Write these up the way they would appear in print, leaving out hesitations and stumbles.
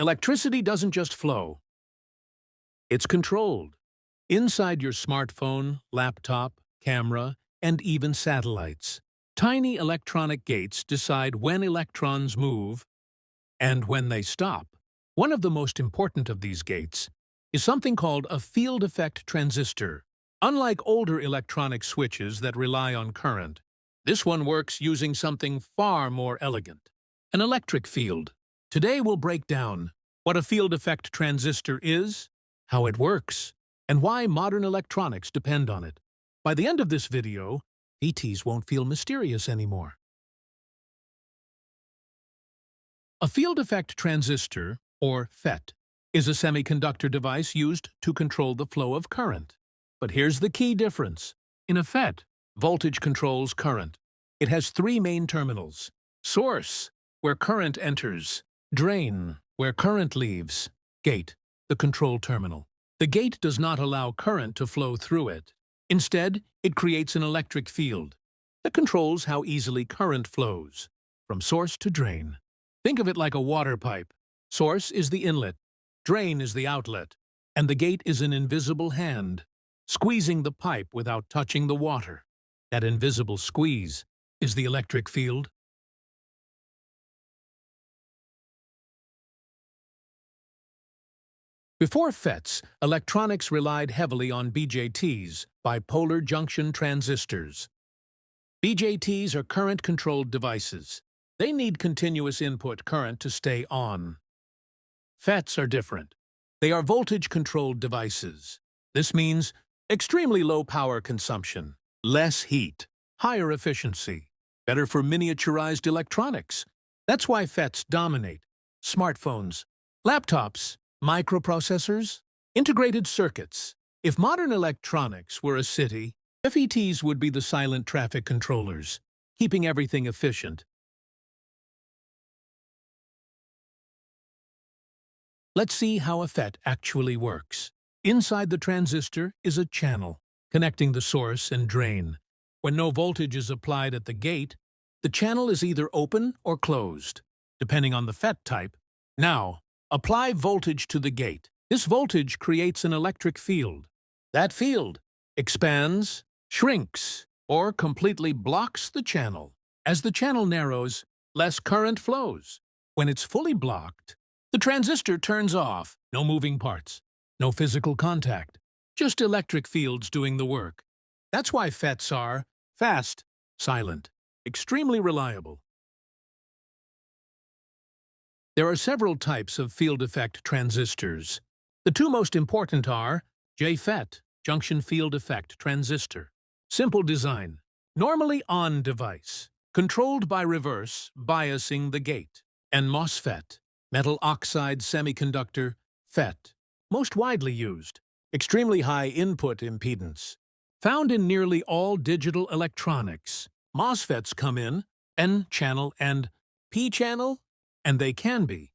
Electricity doesn't just flow. It's controlled. Inside your smartphone, laptop, camera, and even satellites. Tiny electronic gates decide when electrons move and when they stop. One of the most important of these gates is something called a field effect transistor. Unlike older electronic switches that rely on current, this one works using something far more elegant, an electric field. Today we'll break down what a field effect transistor is, how it works, and why modern electronics depend on it. By the end of this video, FETs won't feel mysterious anymore. A field effect transistor, or FET, is a semiconductor device used to control the flow of current. But here's the key difference. In a FET, voltage controls current. It has three main terminals: source, where current enters; drain, where current leaves; gate, the control terminal. The gate does not allow current to flow through it. Instead, it creates an electric field that controls how easily current flows, from source to drain. Think of it like a water pipe. Source is the inlet, drain is the outlet, and the gate is an invisible hand, squeezing the pipe without touching the water. That invisible squeeze is the electric field. Before FETs, electronics relied heavily on BJTs, bipolar junction transistors. BJTs are current-controlled devices. They need continuous input current to stay on. FETs are different. They are voltage-controlled devices. This means extremely low power consumption, less heat, higher efficiency, better for miniaturized electronics. That's why FETs dominate smartphones, laptops, microprocessors, integrated circuits. If modern electronics were a city, FETs would be the silent traffic controllers, keeping everything efficient. Let's see how a FET actually works. Inside the transistor is a channel, connecting the source and drain. When no voltage is applied at the gate, the channel is either open or closed, depending on the FET type. Now, apply voltage to the gate. This voltage creates an electric field. That field expands, shrinks, or completely blocks the channel. As the channel narrows, less current flows. When it's fully blocked, the transistor turns off. No moving parts, no physical contact, just electric fields doing the work. That's why FETs are fast, silent, extremely reliable. There are several types of field effect transistors. The two most important are JFET, junction field effect transistor. Simple design, normally on device, controlled by reverse biasing the gate. And Mosfet, metal oxide semiconductor, FET, most widely used, extremely high input impedance. Found in nearly all digital electronics, Mosfets come in N-channel and P-channel, and they can be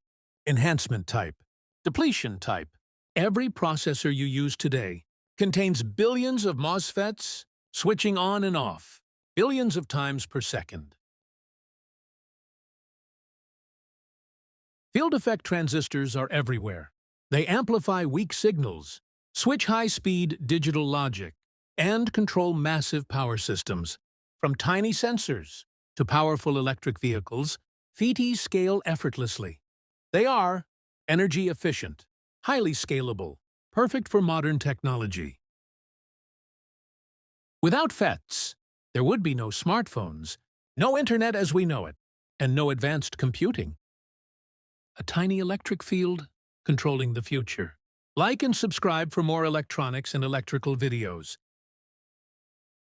enhancement type, depletion type. Every processor you use today contains billions of Mosfets switching on and off, billions of times per second. Field effect transistors are everywhere. They amplify weak signals, switch high-speed digital logic, and control massive power systems. From tiny sensors to powerful electric vehicles, FETs scale effortlessly. They are energy efficient, highly scalable, perfect for modern technology. Without FETs, there would be no smartphones, no internet as we know it, and no advanced computing. A tiny electric field controlling the future. Like and subscribe for more electronics and electrical videos.